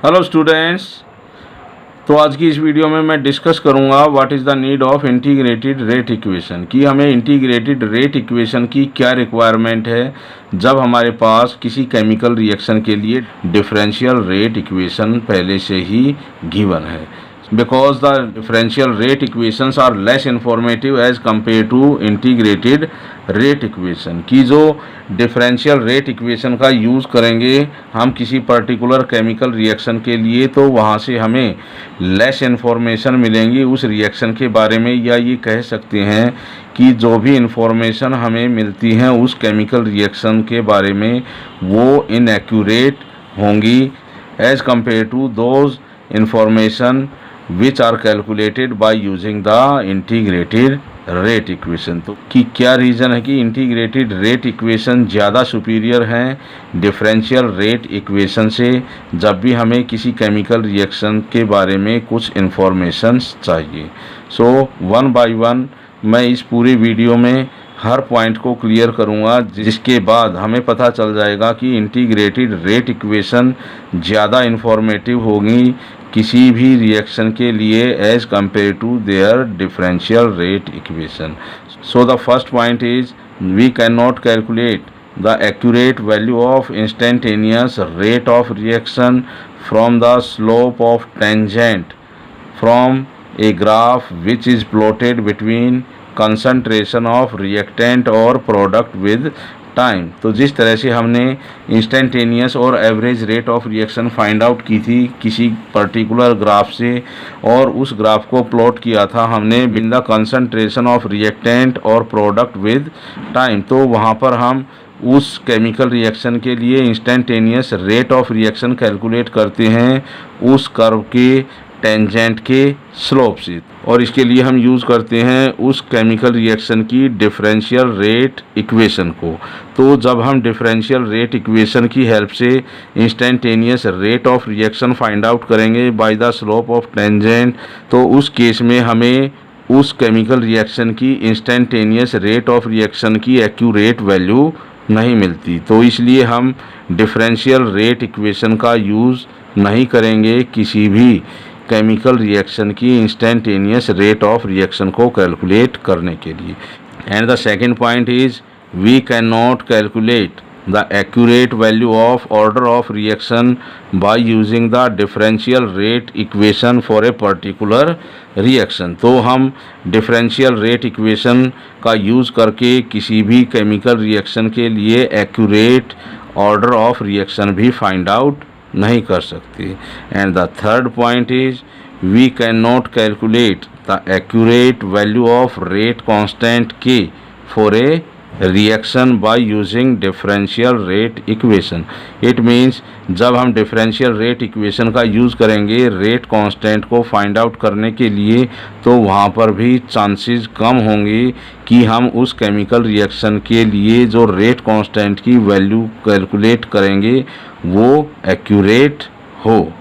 Hello students. तो आज की इस वीडियो में मैं डिस्कस करूंगा what is the need of integrated rate equation, कि हमें इंटीग्रेटेड रेट इक्वेशन की क्या रिक्वायरमेंट है जब हमारे पास किसी केमिकल रिएक्शन के लिए डिफरेंशियल रेट इक्वेशन पहले से ही गिवन है। Because the differential rate equations are less informative as compared to integrated rate equation, की जो डिफरेंशियल रेट इक्वेशन का यूज़ करेंगे हम किसी पर्टिकुलर केमिकल रिएक्शन के लिए, तो वहाँ से हमें लेस इंफॉर्मेशन मिलेंगी उस रिएक्शन के बारे में, या ये कह सकते हैं कि जो भी इंफॉर्मेशन हमें मिलती हैं उस केमिकल रिएक्शन के बारे में वो इनएक्यूरेट होंगी as compared to those information which are calculated by using the integrated rate equation। तो कि क्या रीज़न है कि इंटीग्रेटेड रेट इक्वेशन ज़्यादा सुपीरियर हैं डिफरेंशियल रेट इक्वेशन से, जब भी हमें किसी केमिकल रिएक्शन के बारे में कुछ इंफॉर्मेशन चाहिए। सो वन बाय वन मैं इस पूरी वीडियो में हर पॉइंट को क्लियर करूंगा, जिसके बाद हमें पता चल जाएगा कि इंटीग्रेटेड रेट इक्वेशन ज़्यादा इंफॉर्मेटिव होगी किसी भी रिएक्शन के लिए as compared to their differential rate equation. So the first point is we can not calculate the accurate value of instantaneous rate of reaction from the slope of tangent from a graph which is plotted between concentration of reactant और product with time. तो जिस तरह से हमने instantaneous और average rate of reaction find out की थी किसी पर्टिकुलर ग्राफ से, और उस ग्राफ को प्लॉट किया था हमने with the concentration of reactant और प्रोडक्ट विद टाइम, तो वहाँ पर हम उस केमिकल रिएक्शन के लिए instantaneous rate of reaction calculate करते हैं उस कर्व के टेंजेंट के स्लोप से, और इसके लिए हम यूज़ करते हैं उस केमिकल रिएक्शन की डिफरेंशियल रेट इक्वेशन को। तो जब हम डिफरेंशियल रेट इक्वेशन की हेल्प से instantaneous rate of reaction find out करेंगे by the slope of tangent, तो उस केस में हमें उस केमिकल रिएक्शन की इंस्टेंटेनियस रेट ऑफ रिएक्शन की एक्यूरेट वैल्यू नहीं मिलती। तो इसलिए हम डिफरेंशियल रेट इक्वेशन का यूज़ नहीं करेंगे किसी भी केमिकल रिएक्शन की इंस्टेंटेनियस रेट ऑफ रिएक्शन को कैलकुलेट करने के लिए। And the second point is we can not calculate the accurate value of order of reaction by using the differential rate equation for a particular reaction. तो हम differential rate equation का use करके किसी भी chemical reaction के लिए accurate order of reaction भी find out नहीं कर सकते। And the third point is we can not calculate the accurate value of rate constant के for a reaction by using differential rate equation. It means जब हम differential rate equation का use करेंगे rate constant को find out करने के लिए, तो वहाँ पर भी चांसेस कम होंगे कि हम उस केमिकल रिएक्शन के लिए जो रेट कांस्टेंट की वैल्यू कैलकुलेट करेंगे वो एक्यूरेट हो।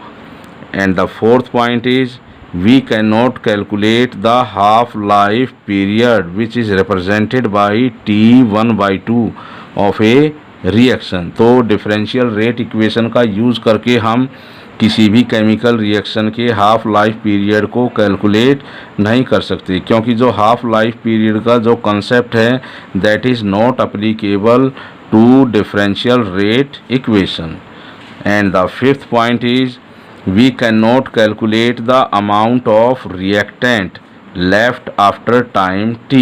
And the fourth point is we cannot calculate the half life period which is represented by T1/2 of a reaction। तो डिफरेंशियल रेट इक्वेशन का यूज़ करके हम किसी भी केमिकल रिएक्शन के हाफ लाइफ पीरियड को कैलकुलेट नहीं कर सकते, क्योंकि जो हाफ लाइफ पीरियड का जो कंसेप्ट है that is not applicable to differential rate equation. And the fifth point is we cannot calculate the amount of reactant left after time t।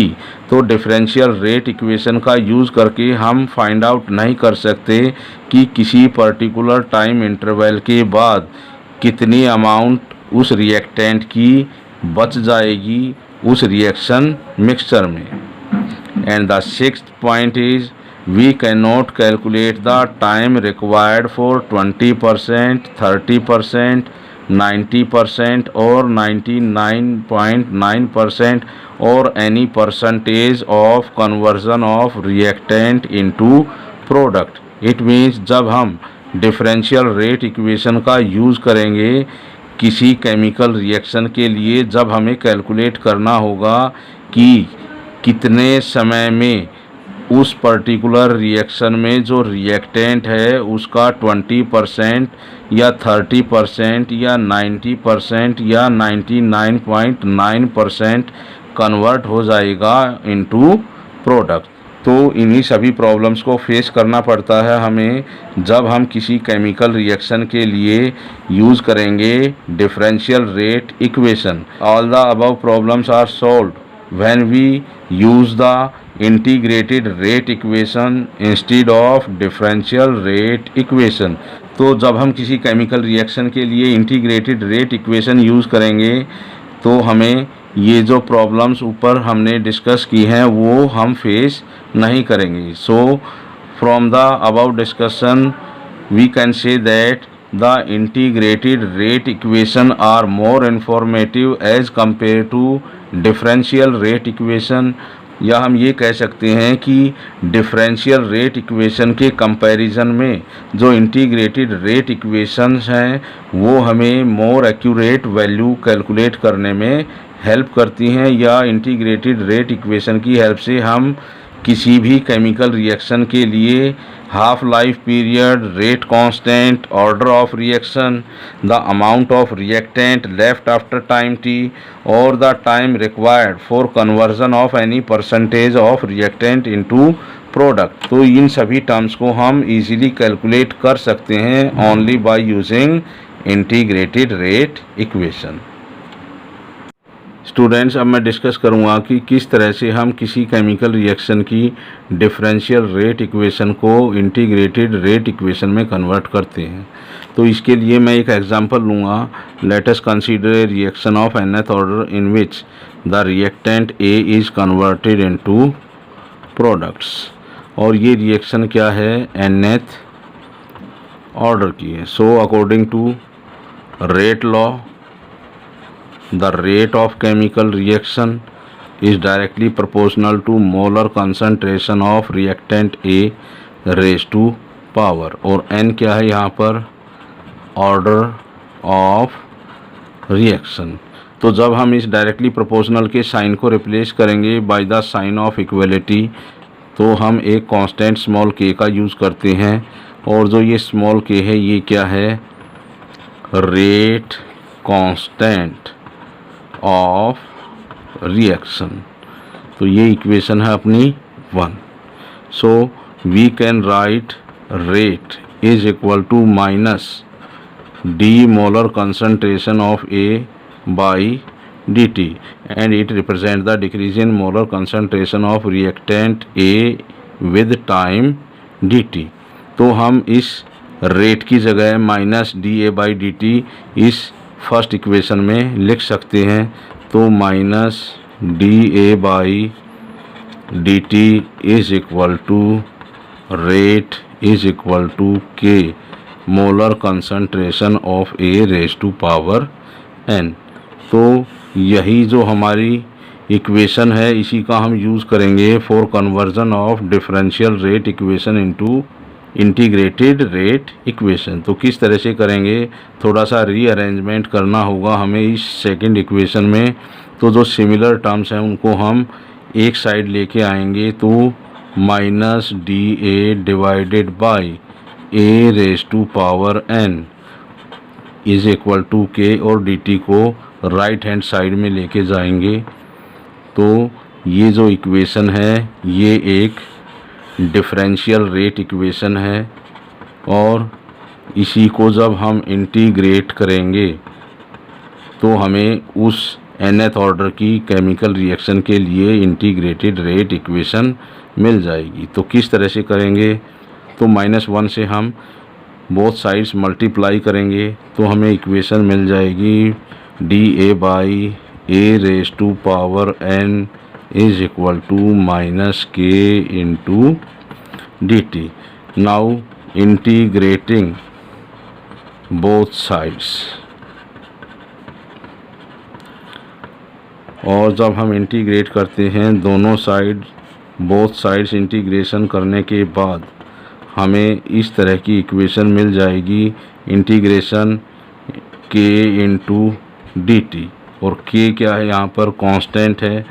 तो डिफरेंशियल रेट इक्वेशन का use करके हम find out नहीं कर सकते कि किसी पर्टिकुलर टाइम इंटरवल के बाद कितनी अमाउंट उस रिएक्टेंट की बच जाएगी उस रिएक्शन मिक्सचर में। And the sixth point is we cannot calculate the time required for 20%, 30%, 90% or 99.9% or any percentage of conversion of reactant into product। It means जब हम डिफरेंशियल रेट इक्वेशन का use करेंगे किसी केमिकल रिएक्शन के लिए, जब हमें कैलकुलेट करना होगा कि कितने समय में उस पर्टिकुलर रिएक्शन में जो रिएक्टेंट है उसका 20% या 30% या 90% या 99.9% कन्वर्ट हो जाएगा इनटू प्रोडक्ट। तो इन्हीं सभी प्रॉब्लम्स को फेस करना पड़ता है हमें जब हम किसी केमिकल रिएक्शन के लिए यूज़ करेंगे differential rate equation. All the above problems are solved when we use the integrated rate equation instead of differential rate equation. तो जब हम किसी केमिकल रिएक्शन के लिए इंटीग्रेटेड रेट इक्वेशन यूज़ करेंगे तो हमें ये जो प्रॉब्लम्स ऊपर हमने डिस्कस की हैं वो हम फेस नहीं करेंगे। So from the above discussion we can say that the integrated rate equation are more informative as compared to differential rate equation. या हम ये कह सकते हैं कि डिफरेंशियल रेट इक्वेशन के कंपैरिजन में जो इंटीग्रेटेड रेट इक्वेशंस हैं वो हमें मोर एक्यूरेट वैल्यू कैलकुलेट करने में हेल्प करती हैं, या इंटीग्रेटेड रेट इक्वेशन की हेल्प से हम किसी भी केमिकल रिएक्शन के लिए half life period, rate constant, order of reaction, the amount of reactant left after time t और the time required for conversion of any percentage of reactant into product. तो इन सभी टर्म्स को हम easily calculate कर सकते हैं only by using integrated rate equation. Students, अब मैं डिस्कस करूंगा कि किस तरह से हम किसी केमिकल रिएक्शन की डिफरेंशियल रेट इक्वेशन को इंटीग्रेटेड रेट इक्वेशन में कन्वर्ट करते हैं। तो इसके लिए मैं एक एग्जांपल लूँगा। Let us consider a reaction of nth order in which the reactant A is converted into products. और ये रिएक्शन क्या है, nth ऑर्डर की है। So according to rate law the rate of chemical reaction is directly proportional to molar concentration of reactant A raised to power। और n क्या है यहाँ पर, ऑर्डर ऑफ रिएक्शन। तो जब हम इस डायरेक्टली प्रोपोर्शनल के साइन को रिप्लेस करेंगे by the sign of equality तो हम एक कांस्टेंट स्मॉल k का यूज़ करते हैं। और जो ये स्मॉल k है ये क्या है, रेट कांस्टेंट ऑफ रिएक्शन। तो ये इक्वेशन है अपनी 1। So we can write rate is equal to minus D molar concentration of A by dt and it represent the decrease in molar concentration of reactant A with time dt। तो हम इस रेट की जगह minus DA by dt इस first equation में लिख सकते हैं। तो minus DA by dt is equal to rate is equal to K molar concentration of A raise to power n। तो यही जो हमारी इक्वेशन है इसी का हम यूज़ करेंगे for conversion of differential rate equation into integrated rate equation. तो किस तरह से करेंगे, थोड़ा सा रीअरेंजमेंट करना होगा हमें इस सेकंड इक्वेशन में। तो जो सिमिलर टर्म्स हैं उनको हम एक साइड लेके आएंगे। तो minus DA divided by A raise to power n is equal to K और dt को राइट हैंड साइड में लेके जाएंगे। तो ये जो इक्वेशन है ये एक डिफरेंशियल रेट इक्वेशन है और इसी को जब हम इंटीग्रेट करेंगे तो हमें उस nth ऑर्डर की केमिकल रिएक्शन के लिए इंटीग्रेटेड रेट इक्वेशन मिल जाएगी। तो किस तरह से करेंगे, तो -1 से हम बोथ साइड्स मल्टीप्लाई करेंगे तो हमें इक्वेशन मिल जाएगी DA by A raise to power n is equal to minus K into dt। Now integrating both sides। और जब हम इंटीग्रेट करते हैं दोनों साइड, बोथ साइड्स इंटीग्रेशन करने के बाद हमें इस तरह की इक्वेशन मिल जाएगी इंटीग्रेशन K into dt। और K क्या है, यहाँ पर कांस्टेंट है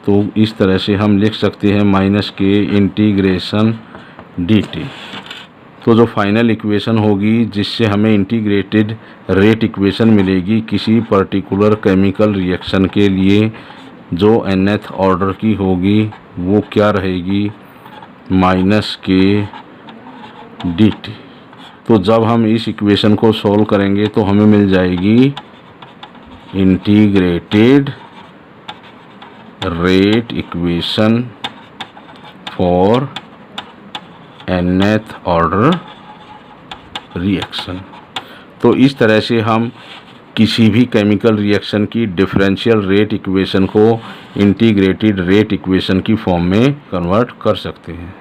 तो इस तरह से हम लिख सकते हैं माइनस के इंटीग्रेशन dt। तो जो फाइनल इक्वेशन होगी जिससे हमें इंटीग्रेटेड रेट इक्वेशन मिलेगी किसी पर्टिकुलर केमिकल रिएक्शन के लिए जो nth ऑर्डर की होगी, वो क्या रहेगी, माइनस के dt। तो जब हम इस इक्वेशन को सॉल्व करेंगे तो हमें मिल जाएगी integrated rate equation for nth order reaction. तो इस तरह से हम किसी भी केमिकल रिएक्शन की डिफरेंशियल रेट इक्वेशन को इंटीग्रेटेड रेट इक्वेशन की फॉर्म में कन्वर्ट कर सकते हैं।